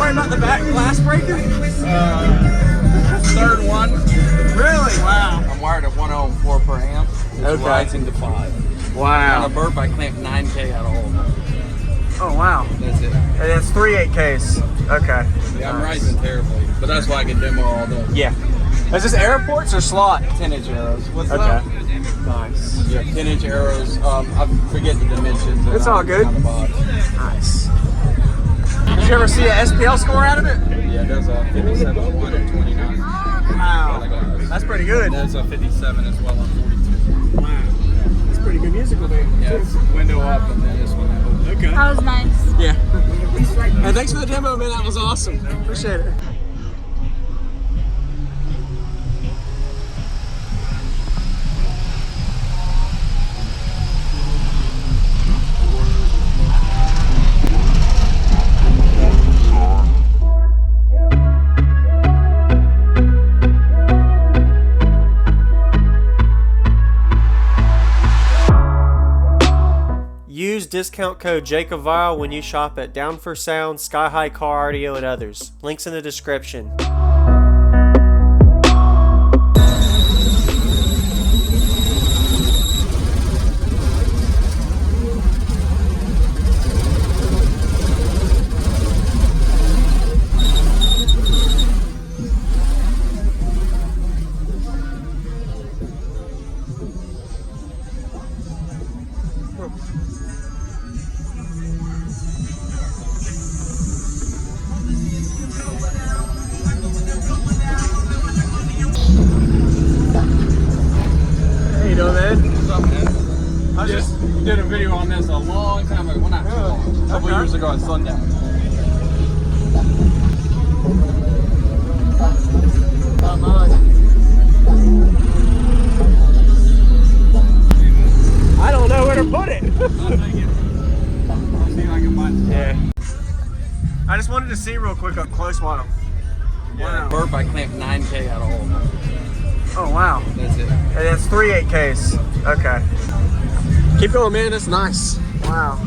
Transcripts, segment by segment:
worry about the back glass breaking? Third one. Really? Wow. I'm wired at 104 per amp. It's rising to 5. Wow. On a burp, I clamped 9K out of all of them. Oh, wow. That's it. And it's 3 8Ks. Okay. Yeah, I'm rising terribly, but that's why I can demo all day. Yeah. Is this Aeroports or slot? 10-inch arrows. What's Okay. up? Nice. Yeah, 10-inch arrows. I forget the dimensions. It's all good. On the box. Nice. Did you ever see an SPL score out of it? Yeah, there's a 57 on 129. Wow. That's pretty good. There's a 57 as well on 42. Wow. That's pretty good musical there. Yeah, it's window up and then this one out. Okay. That was nice. Yeah. Hey, thanks for the demo, man. That was awesome. Appreciate it. Use discount code JacobViral when you shop at Down for Sound, SkyHigh Car Audio, and others. Links in the description. I just did a video on this a long time ago. Well, not too long. A couple years ago at Sundown. I don't know where to put it. I'll take it. I'll see if I can find it. Yeah. I just wanted to see real quick up close on them. Yeah, Wow. burp, I clamped 9K out of all of them. Oh, wow. That's it. And it's 3 8Ks. Okay. Keep going, man. That's nice. Wow.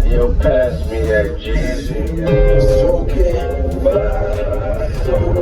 Yo, pass me that Jeezy. Soaking my soul.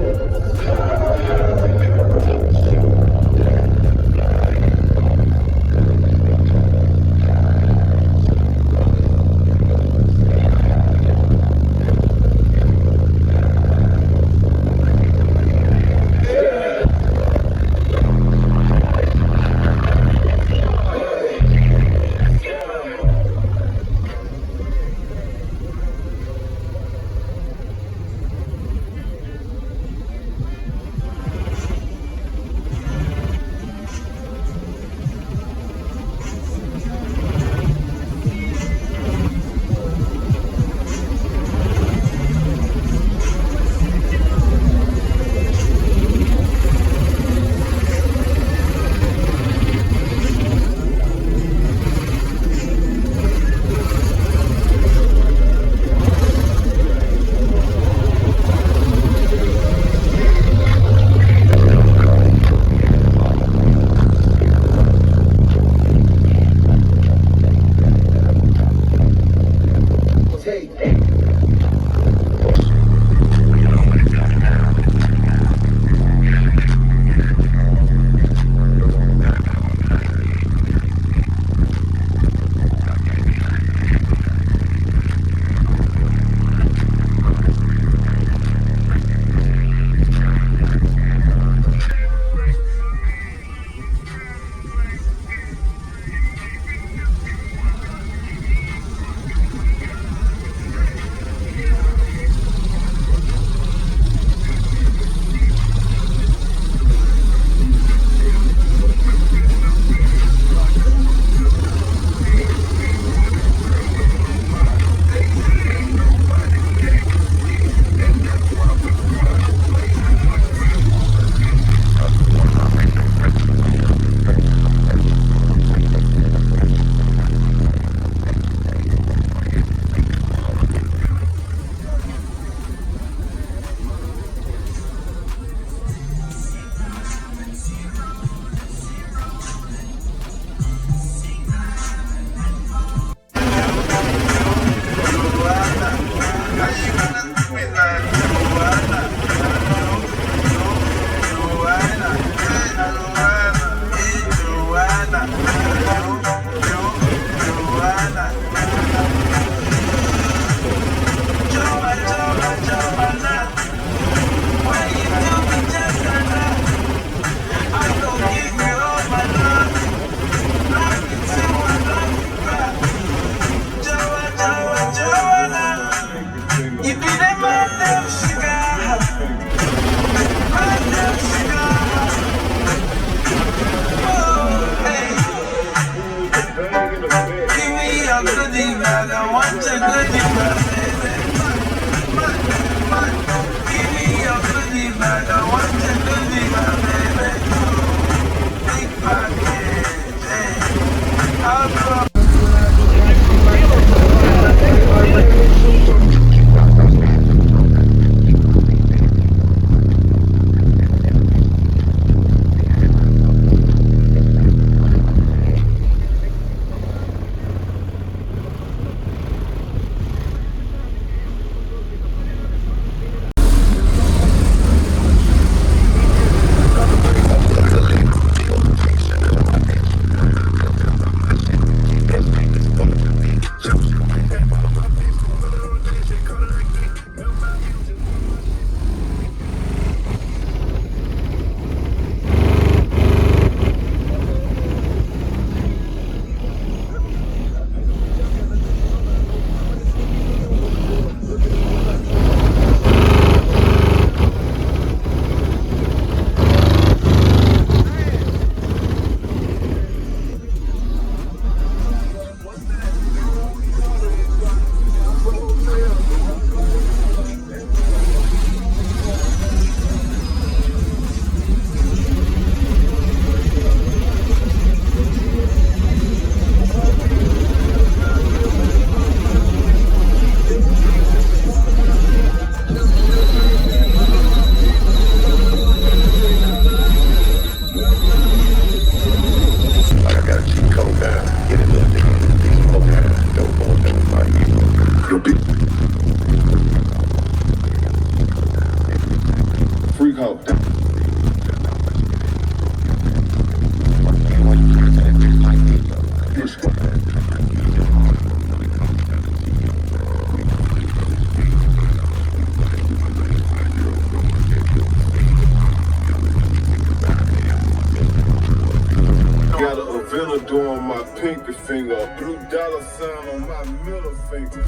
on my pinky finger, blue dollar sign on my middle finger.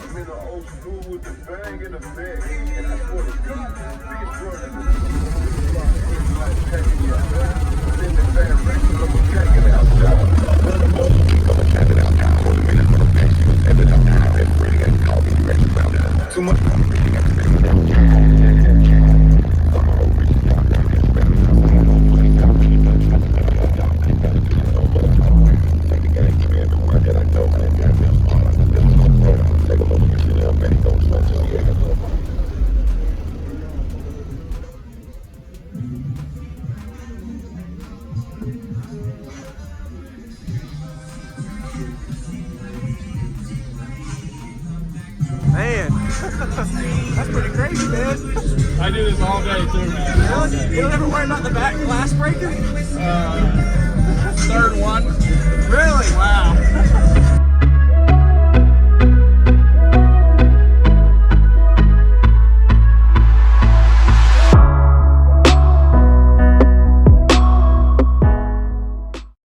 I'm in the old school with the bang in the bag, and I swear to God, bitch running like packing your ass. In the van, racking up a jacket outside. Too much. Man, that's pretty crazy, man. I do this all day too, man. Really? You don't ever worry about the back glass breaking? Third one. Really? Wow.